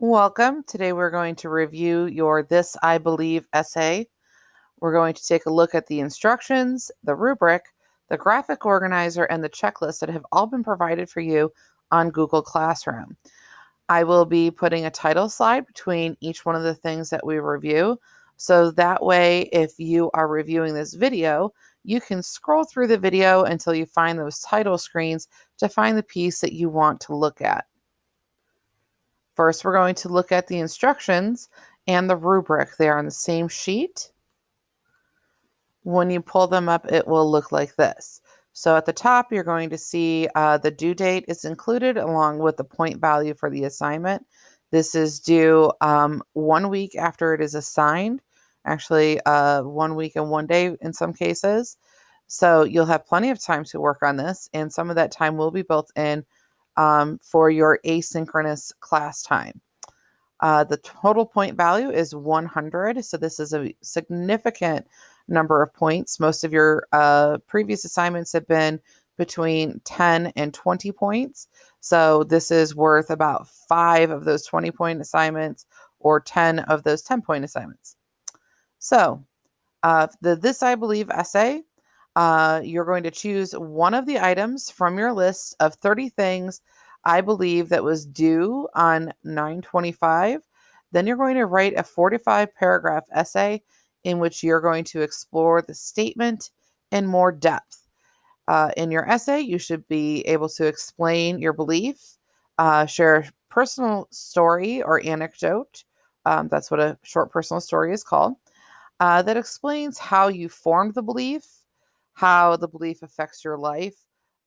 Welcome. Today we're going to review your This I Believe essay. We're going to take a look at the instructions, the rubric, the graphic organizer, and the checklist that have all been provided for you on Google Classroom. I will be putting a title slide between each one of the things that we review. So that way, if you are reviewing this video, you can scroll through the video until you find those title screens to find the piece that you want to look at. First, we're going to look at the instructions and the rubric. They are on the same sheet. When you pull them up, it will look like this. So at the top, you're going to see the due date is included along with the point value for the assignment. This is due 1 week after it is assigned, actually 1 week and 1 day in some cases. So you'll have plenty of time to work on this, and some of that time will be built in for your asynchronous class time. The total point value is 100, so this is a significant number of points. Most of your previous assignments have been between 10 and 20 points, so this is worth about 5 of those 20-point assignments or 10 of those 10-point assignments. So the This I Believe essay, you're going to choose one of the items from your list of 30 things I believe that was due on 9/25. Then you're going to write a 45-paragraph essay in which you're going to explore the statement in more depth. In your essay, you should be able to explain your belief, share a personal story or anecdote. That's what a short personal story is called. That explains how you formed the belief, how the belief affects your life,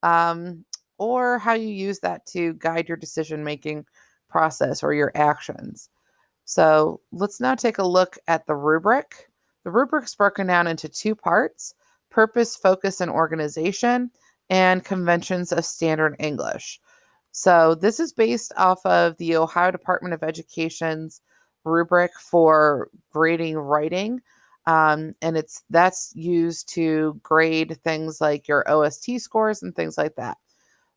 um, or how you use that to guide your decision making process or your actions. So let's now take a look at the rubric. The rubric's broken down into 2 parts: purpose, focus, and organization, and conventions of standard English. So this is based off of the Ohio Department of Education's rubric for grading writing. And that's used to grade things like your OST scores and things like that.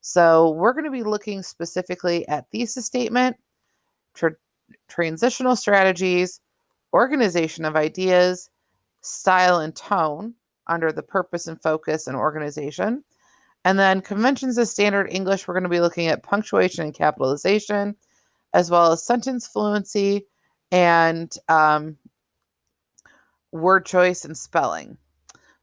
So we're going to be looking specifically at thesis statement, transitional strategies, organization of ideas, style and tone under the purpose and focus and organization. And then conventions of standard English, we're going to be looking at punctuation and capitalization, as well as sentence fluency and word choice and spelling.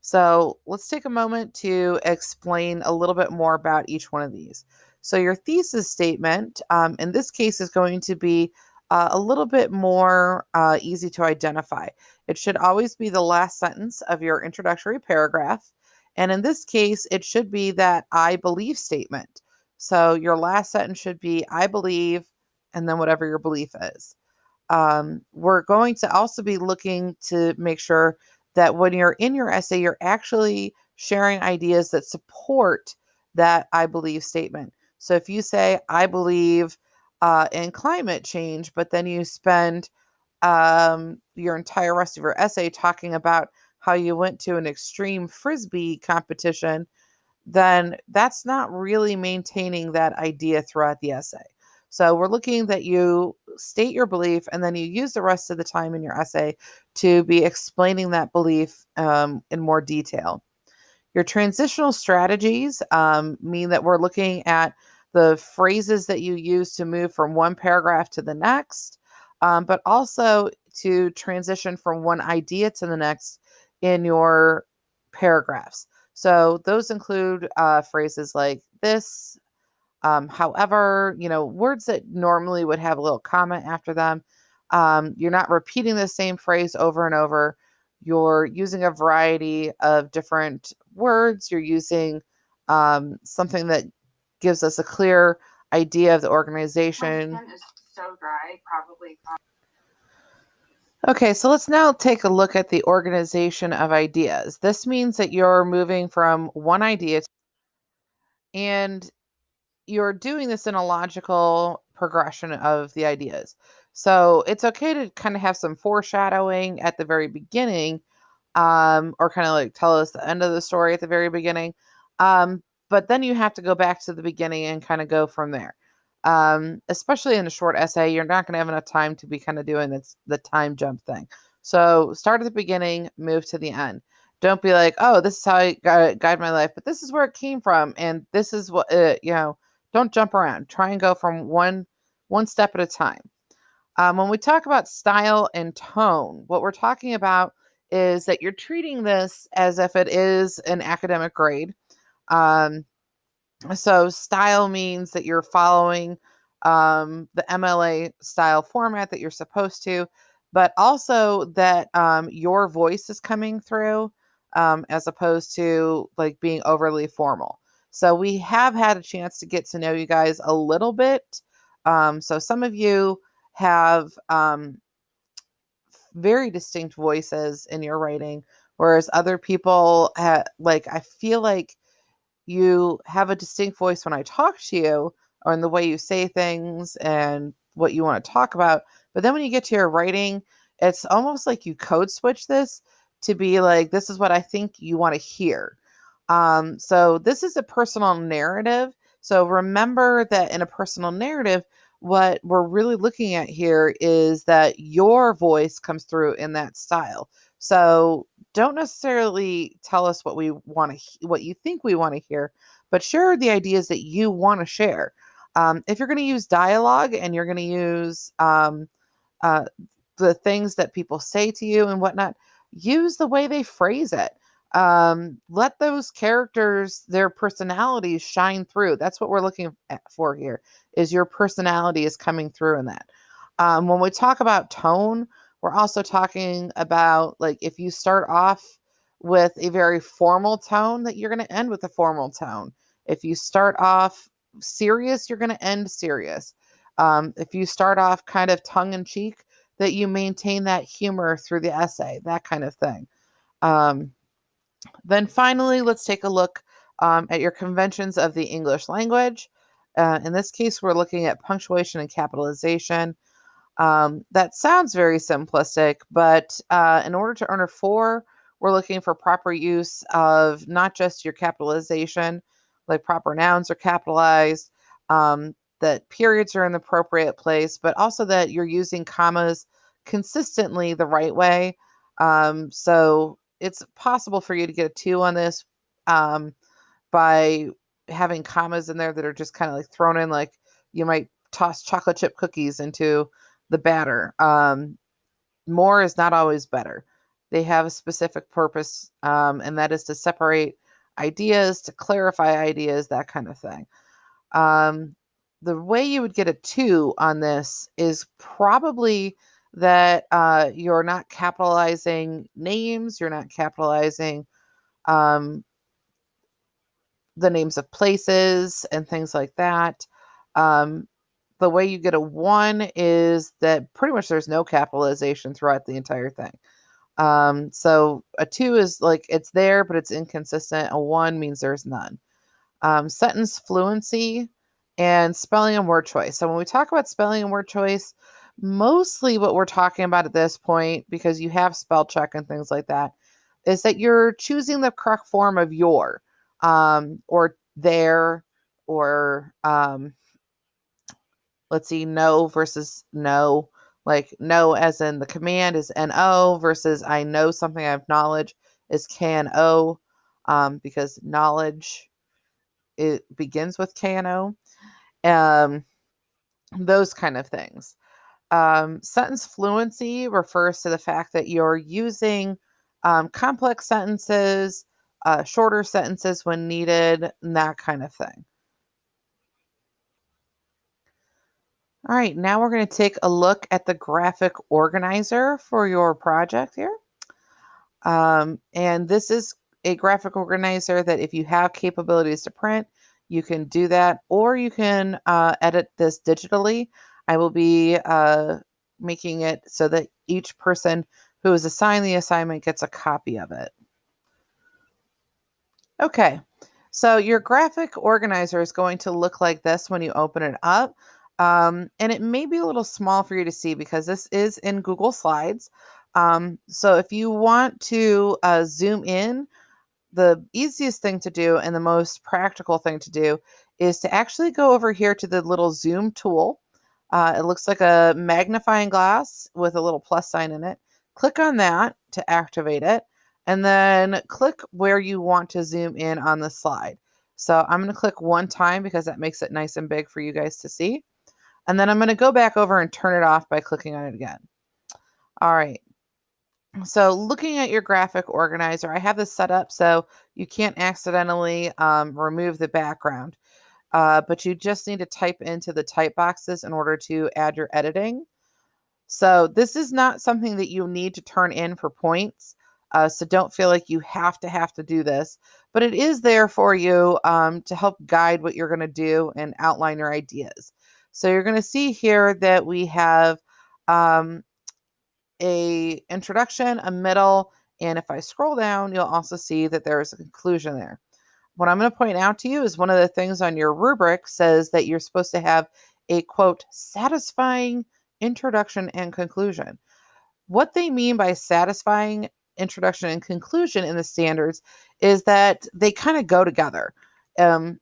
So let's take a moment to explain a little bit more about each one of these. So your thesis statement, in this case, is going to be a little bit more easy to identify. It should always be the last sentence of your introductory paragraph. And in this case, it should be that I believe statement. So your last sentence should be I believe, and then whatever your belief is. We're going to also be looking to make sure that when you're in your essay, you're actually sharing ideas that support that I believe statement. So if you say, I believe in climate change, but then you spend your entire rest of your essay talking about how you went to an extreme frisbee competition, then that's not really maintaining that idea throughout the essay. So we're looking that you state your belief and then you use the rest of the time in your essay to be explaining that belief in more detail. Your transitional strategies mean that we're looking at the phrases that you use to move from one paragraph to the next, but also to transition from one idea to the next in your paragraphs. So those include phrases like this, however, words that normally would have a little comma after them. You're not repeating the same phrase over and over. You're using a variety of different words. You're using something that gives us a clear idea of the organization. My skin is so dry, probably. Okay, so let's now take a look at the organization of ideas. This means that you're moving from one idea and you're doing this in a logical progression of the ideas. So it's okay to kind of have some foreshadowing at the very beginning, or kind of like tell us the end of the story at the very beginning. But then you have to go back to the beginning and kind of go from there. Especially in a short essay, you're not going to have enough time to be kind of doing the time jump thing. So start at the beginning, move to the end. Don't be like, oh, this is how I guide my life, but this is where it came from, and this is what Don't jump around. Try and go from one step at a time. When we talk about style and tone, what we're talking about is that you're treating this as if it is an academic grade. Um, so style means that you're following the MLA style format that you're supposed to, but also that your voice is coming through as opposed to like being overly formal. So we have had a chance to get to know you guys a little bit. So some of you have very distinct voices in your writing, whereas other people like I feel like you have a distinct voice when I talk to you or in the way you say things and what you want to talk about. But then when you get to your writing, it's almost like you code switch this to be like, this is what I think you want to hear. So this is a personal narrative. So remember that in a personal narrative, what we're really looking at here is that your voice comes through in that style. So don't necessarily tell us what we want to, what you think we want to hear, but share the ideas that you want to share. If you're going to use dialogue and you're going to use uh, the things that people say to you and whatnot, use the way they phrase it. Let those characters, their personalities shine through. That's what we're looking for here, is your personality is coming through in that. When we talk about tone, we're also talking about like if you start off with a very formal tone, that you're going to end with a formal tone. If you start off serious, you're going to end serious. If you start off kind of tongue in cheek, that you maintain that humor through the essay, that kind of thing. Um, then finally, let's take a look at your conventions of the English language. In this case, we're looking at punctuation and capitalization. That sounds very simplistic, but in order to earn a 4, we're looking for proper use of not just your capitalization, like proper nouns are capitalized, that periods are in the appropriate place, but also that you're using commas consistently the right way. So it's possible for you to get a 2 on this um, by having commas in there that are just kind of like thrown in, like you might toss chocolate chip cookies into the batter. More is not always better. They have a specific purpose, and that is to separate ideas, to clarify ideas, that kind of thing. Um, the way you would get a 2 on this is probably that you're not capitalizing names, you're not capitalizing um, the names of places and things like that. Um, the way you get a 1 is that pretty much there's no capitalization throughout the entire thing. So a 2 is like it's there, but it's inconsistent. A 1 means there's none. Sentence fluency and spelling and word choice. So when we talk about spelling and word choice, mostly what we're talking about at this point, because you have spell check and things like that, is that you're choosing the correct form of your or their or let's see, no versus no. Like no as in the command is no versus I know something, I have knowledge is KNO, because knowledge, it begins with KNO. Um, those kind of things. Sentence fluency refers to the fact that you're using complex sentences, shorter sentences when needed, and that kind of thing. All right, now we're going to take a look at the graphic organizer for your project here. And this is a graphic organizer that if you have capabilities to print, you can do that, or you can edit this digitally. I will be making it so that each person who is assigned the assignment gets a copy of it. Okay, so your graphic organizer is going to look like this when you open it up. And it may be a little small for you to see because this is in Google Slides. So if you want to zoom in, the easiest thing to do and the most practical thing to do is to actually go over here to the little zoom tool. It looks like a magnifying glass with a little plus sign in it. Click on that to activate it, and then click where you want to zoom in on the slide. So I'm going to click one time because that makes it nice and big for you guys to see. And then I'm going to go back over and turn it off by clicking on it again. All right. So looking at your graphic organizer, I have this set up so you can't accidentally remove the background, but you just need to type into the type boxes in order to add your editing. So this is not something that you need to turn in for points. So don't feel like you have to do this, but it is there for you to help guide what you're going to do and outline your ideas. So you're going to see here that we have um, a introduction, a middle, and if I scroll down, you'll also see that there's a conclusion there. What I'm going to point out to you is one of the things on your rubric says that you're supposed to have a quote, satisfying introduction and conclusion. What they mean by satisfying introduction and conclusion in the standards is that they kind of go together. Um,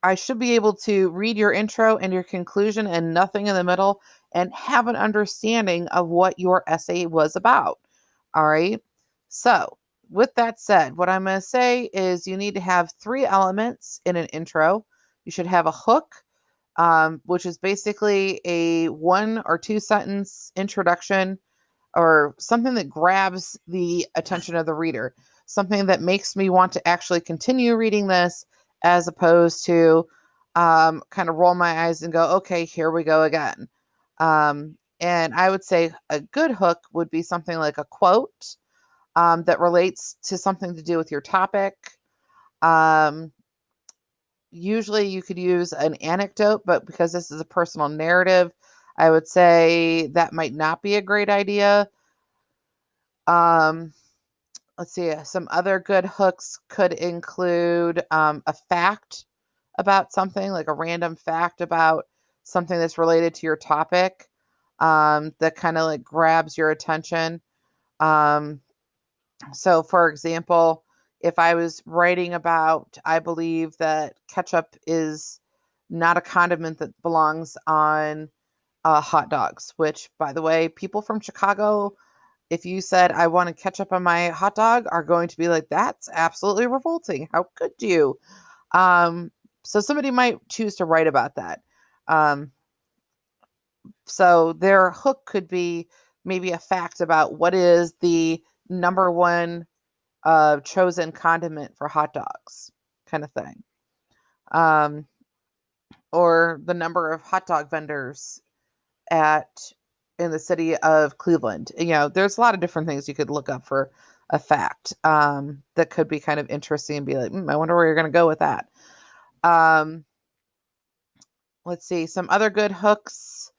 I should be able to read your intro and your conclusion and nothing in the middle and have an understanding of what your essay was about. All right. So, with that said, what I'm going to say is you need to have three elements in an intro. You should have a hook, which is basically a 1 or 2 sentence introduction or something that grabs the attention of the reader, something that makes me want to actually continue reading this as opposed to kind of roll my eyes and go, okay, here we go again. And I would say a good hook would be something like a quote that relates to something to do with your topic. Um, Usually you could use an anecdote, but because this is a personal narrative, I would say that might not be a great idea. Um, let's see, some other good hooks could include a fact about something, like a random fact about something that's related to your topic that kind of like grabs your attention. Um, so, for example, if I was writing about, I believe that ketchup is not a condiment that belongs on hot dogs, which, by the way, people from Chicago, if you said, I want ketchup on my hot dog, are going to be like, that's absolutely revolting. How could you? Um, so somebody might choose to write about that. Um, so their hook could be maybe a fact about what is the number one chosen condiment for hot dogs, kind of thing. Um, or the number of hot dog vendors at in the city of Cleveland. There's a lot of different things you could look up for a fact that could be kind of interesting and be like, I wonder where you're going to go with that. Um, let's see. Some other good hooks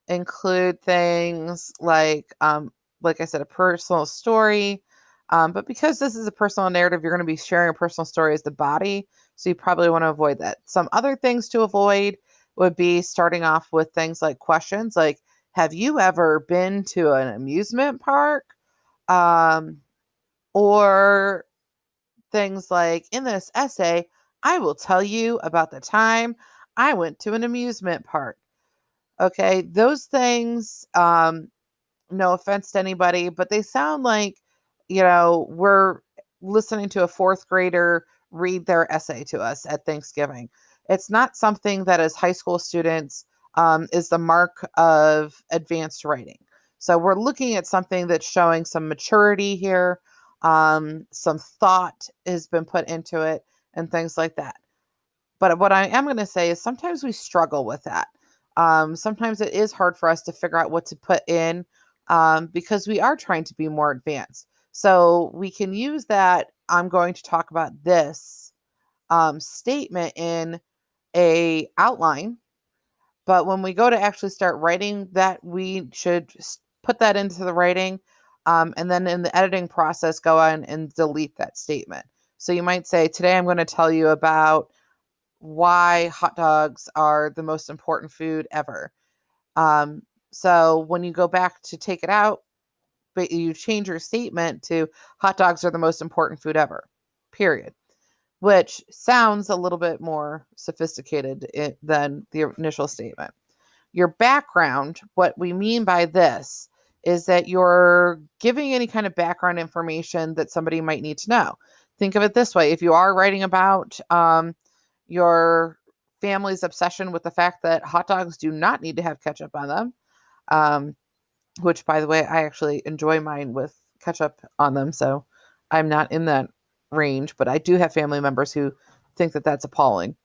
include things like I said, a personal story. But because this is a personal narrative, you're going to be sharing a personal story as the body. So you probably want to avoid that. Some other things to avoid would be starting off with things like questions like, have you ever been to an amusement park? Um, or things like, in this essay, I will tell you about the time I went to an amusement park. Okay, those things, no offense to anybody, but they sound like, we're listening to a fourth grader read their essay to us at Thanksgiving. It's not something that as high school students is the mark of advanced writing. So we're looking at something that's showing some maturity here, some thought has been put into it, and things like that. But what I am going to say is sometimes we struggle with that. Sometimes it is hard for us to figure out what to put in because we are trying to be more advanced. So we can use that. I'm going to talk about this statement in a outline, but when we go to actually start writing that, we should put that into the writing, and then in the editing process, go on and delete that statement. So you might say, today I'm going to tell you about why hot dogs are the most important food ever. Um, so when you go back to take it out, but you change your statement to hot dogs are the most important food ever, period. which sounds a little bit more sophisticated than the initial statement. Your background, what we mean by this is that you're giving any kind of background information that somebody might need to know. Think of it this way: if you are writing about your family's obsession with the fact that hot dogs do not need to have ketchup on them, um, which, by the way, I actually enjoy mine with ketchup on them, so I'm not in that range, but I do have family members who think that that's appalling.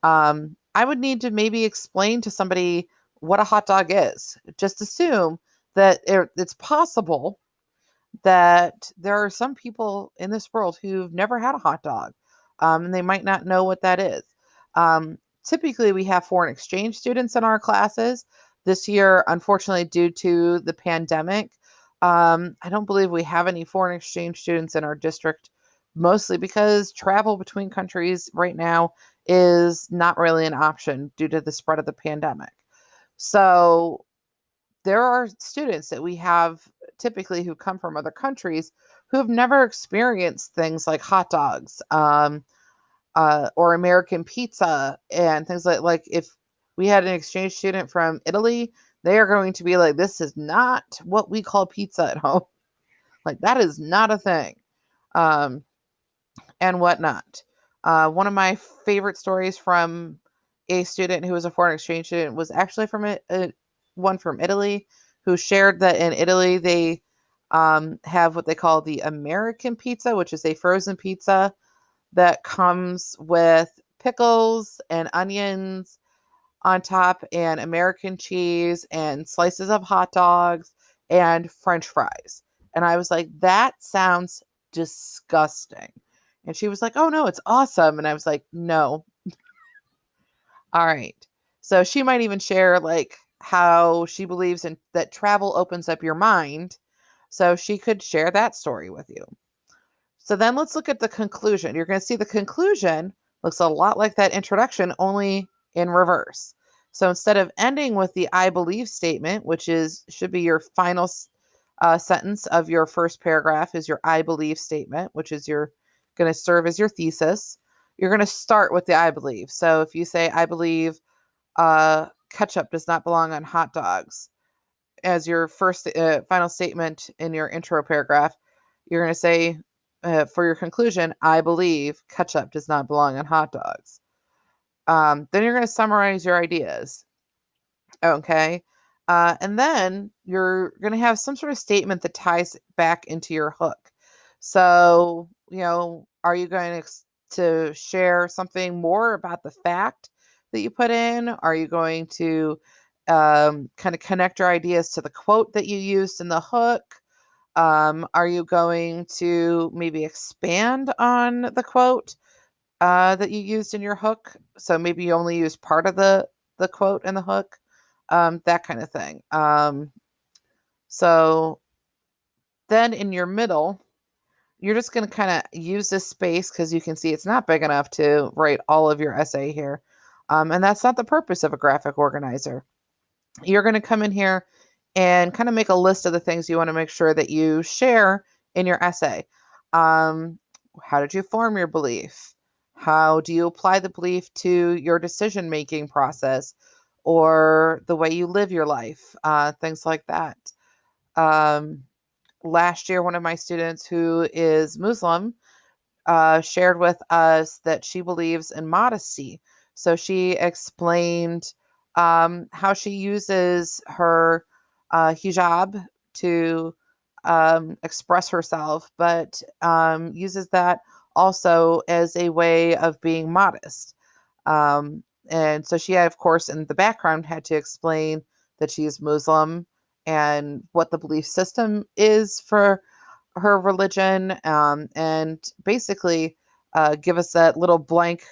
I would need to maybe explain to somebody what a hot dog is. Just assume that it's possible that there are some people in this world who've never had a hot dog, and they might not know what that is. Typically, we have foreign exchange students in our classes. This year, unfortunately, due to the pandemic, I don't believe we have any foreign exchange students in our district, mostly because travel between countries right now is not really an option due to the spread of the pandemic. So there are students that we have typically who come from other countries who have never experienced things like hot dogs, or American pizza and things like if we had an exchange student from Italy, they are going to be like, this is not what we call pizza at home. Like that is not a thing. Um, and whatnot. One of my favorite stories from a student who was a foreign exchange student was actually from one from Italy, who shared that in Italy they have what they call the American pizza, which is a frozen pizza that comes with pickles and onions on top, and American cheese, and slices of hot dogs, and French fries. And I was like, that sounds disgusting. And she was like, oh no, it's awesome. And I was like, no. All right. So she might even share like how she believes in that travel opens up your mind. So she could share that story with you. So then let's look at the conclusion. You're going to see the conclusion looks a lot like that introduction, only in reverse. So instead of ending with the I believe statement, which should be your final sentence of your first paragraph, is your I believe statement, which is going to serve as your thesis. You're going to start with the I believe. So if you say I believe ketchup does not belong on hot dogs as your first final statement in your intro paragraph, you're going to say for your conclusion, I believe ketchup does not belong on hot dogs. Then you're going to summarize your ideas. Okay. And then you're going to have some sort of statement that ties back into your hook. So, are you going to share something more about the fact that you put in? Are you going to kind of connect your ideas to the quote that you used in the hook? Are you going to maybe expand on the quote that you used in your hook? So maybe you only use part of the quote in the hook, that kind of thing. So then in your middle, you're just going to kind of use this space because you can see it's not big enough to write all of your essay here. And that's not the purpose of a graphic organizer. You're going to come in here and kind of make a list of the things you want to make sure that you share in your essay. How did you form your belief? How do you apply the belief to your decision making process or the way you live your life? Things like that. Um, Last year, one of my students who is Muslim shared with us that she believes in modesty. So she explained how she uses her hijab to express herself, but uses that also as a way of being modest. And so she had, of course, in the background, had to explain that she is Muslim and what the belief system is for her religion, and basically give us that little blank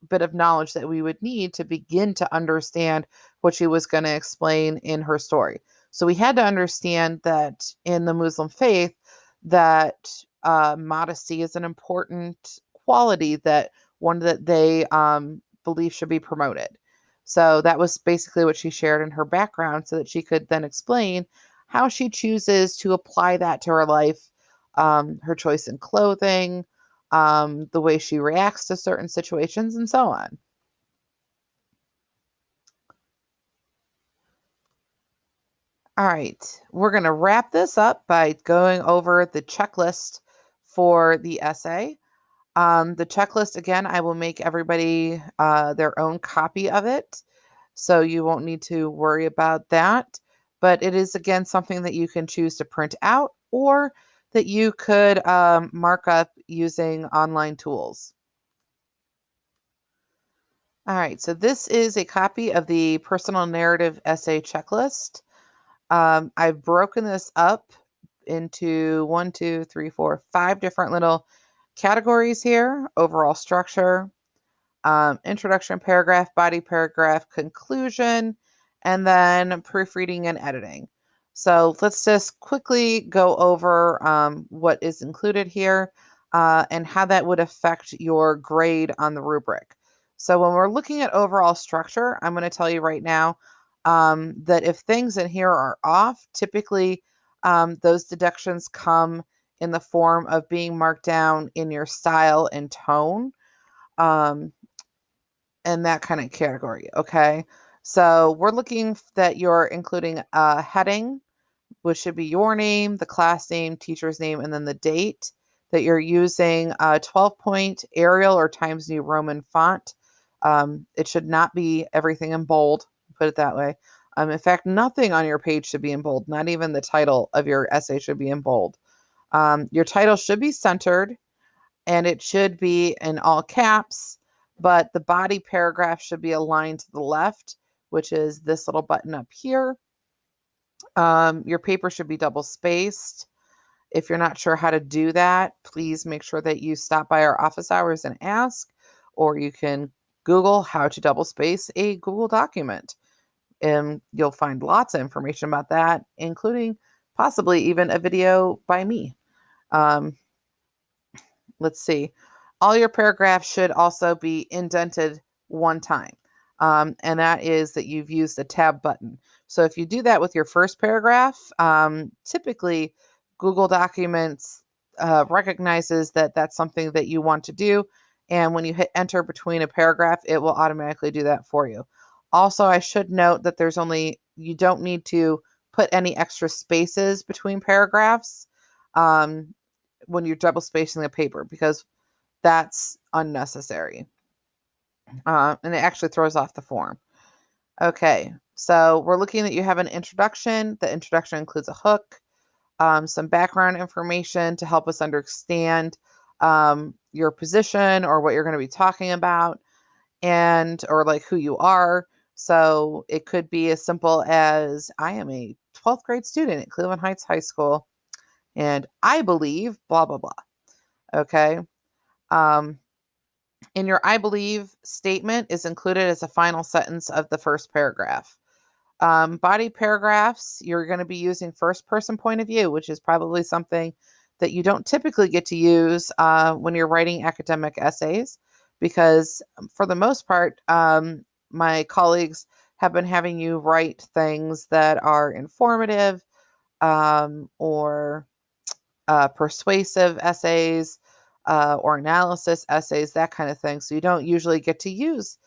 bit of knowledge that we would need to begin to understand what she was going to explain in her story. So we had to understand that in the Muslim faith, that modesty is an important quality, that one that they believe should be promoted. So that was basically what she shared in her background, so that she could then explain how she chooses to apply that to her life, her choice in clothing, the way she reacts to certain situations, and so on. All right, we're going to wrap this up by going over the checklist for the essay. The checklist, again, I will make everybody their own copy of it, so you won't need to worry about that. But it is, again, something that you can choose to print out or that you could mark up using online tools. All right, so this is a copy of the personal narrative essay checklist. I've broken this up into 5 different little categories here: overall structure, introduction paragraph, body paragraph, conclusion, and then proofreading and editing. So let's just quickly go over what is included here and how that would affect your grade on the rubric. So when we're looking at overall structure, I'm going to tell you right now that if things in here are off, typically those deductions come in the form of being marked down in your style and tone. In that kind of category. Okay. So we're looking that you're including a heading, which should be your name, the class name, teacher's name, and then the date, that you're using a 12-point Arial or Times New Roman font. It should not be everything in bold, put it that way. In fact, nothing on your page should be in bold. Not even the title of your essay should be in bold. Your title should be centered and it should be in all caps, but the body paragraph should be aligned to the left, which is this little button up here. Your paper should be double spaced. If you're not sure how to do that, please make sure that you stop by our office hours and ask, or you can Google how to double space a Google document. And you'll find lots of information about that, including possibly even a video by me. Let's see. All your paragraphs should also be indented one time. And that is that you've used the tab button. So if you do that with your first paragraph, typically Google Documents recognizes that that's something that you want to do. And when you hit enter between a paragraph, it will automatically do that for you. Also, I should note that you don't need to put any extra spaces between paragraphs. When you're double spacing the paper, because that's unnecessary. And it actually throws off the form. Okay, so we're looking at you have an introduction. The introduction includes a hook, some background information to help us understand your position or what you're going to be talking about, and or like who you are. So it could be as simple as I am a 12th grade student at Cleveland Heights High School, and I believe blah blah blah. Okay. Um, in your I believe statement is included as a final sentence of the first paragraph. Body paragraphs, you're going to be using first person point of view, which is probably something that you don't typically get to use when you're writing academic essays, because for the most part, my colleagues have been having you write things that are informative or persuasive essays or analysis essays, that kind of thing. So you don't usually get to use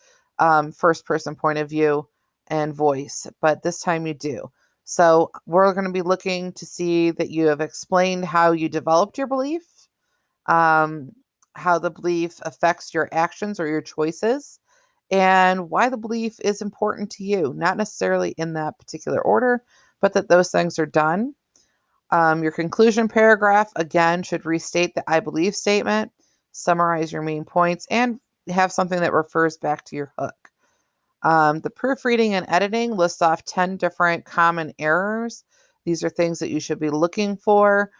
first person point of view and voice, but this time you do. So we're going to be looking to see that you have explained how you developed your belief, um, how the belief affects your actions or your choices, and why the belief is important to you, not necessarily in that particular order, but that those things are done. Your conclusion paragraph, again, should restate the I believe statement, summarize your main points, and have something that refers back to your hook. The proofreading and editing lists off 10 different common errors. These are things that you should be looking for.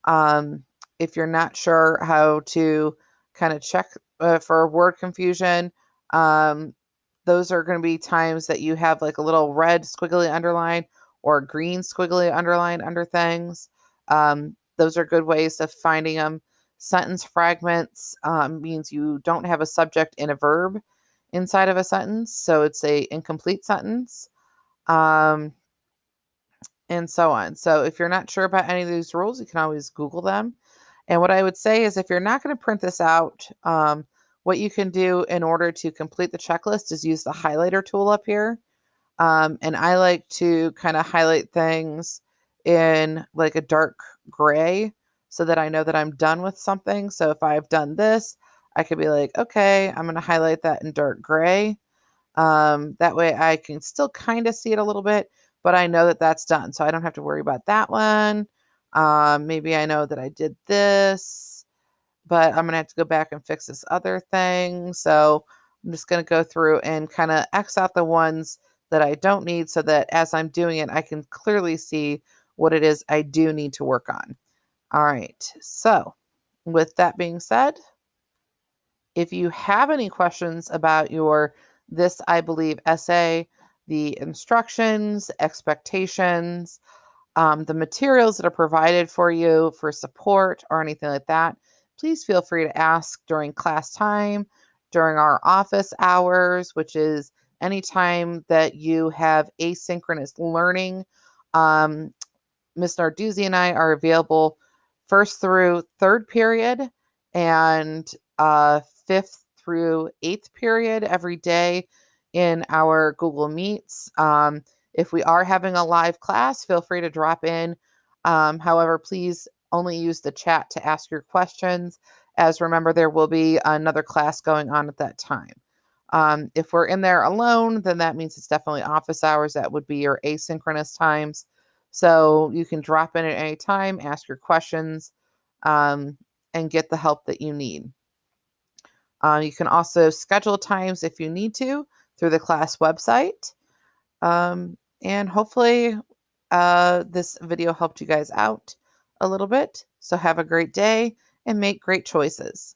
If you're not sure how to kind of check for word confusion, those are going to be times that you have like a little red squiggly underline or green squiggly underline under things. Those are good ways of finding them. Sentence fragments means you don't have a subject and a verb inside of a sentence, so it's a incomplete sentence, um, and so on. So if you're not sure about any of these rules, you can always Google them. And what I would say is if you're not going to print this out, what you can do in order to complete the checklist is use the highlighter tool up here. And I like to kind of highlight things in like a dark gray so that I know that I'm done with something. So if I've done this, I could be like, okay, I'm going to highlight that in dark gray. That way I can still kind of see it a little bit, but I know that that's done. So I don't have to worry about that one. Maybe I know that I did this, but I'm going to have to go back and fix this other thing. So I'm just going to go through and kind of X out the ones that I don't need so that as I'm doing it, I can clearly see what it is I do need to work on. All right. So with that being said, if you have any questions about your This I Believe essay, the instructions, expectations, the materials that are provided for you for support or anything like that, please feel free to ask during class time, during our office hours, which is anytime that you have asynchronous learning. Um, Ms. Narduzzi and I are available first through third period and fifth through eighth period every day in our Google Meets. If we are having a live class, feel free to drop in. However, please only use the chat to ask your questions, as remember, there will be another class going on at that time. If we're in there alone, then that means it's definitely office hours. That would be your asynchronous times. So you can drop in at any time, ask your questions, um, and get the help that you need. You can also schedule times if you need to through the class website. And hopefully this video helped you guys out a little bit. So have a great day and make great choices.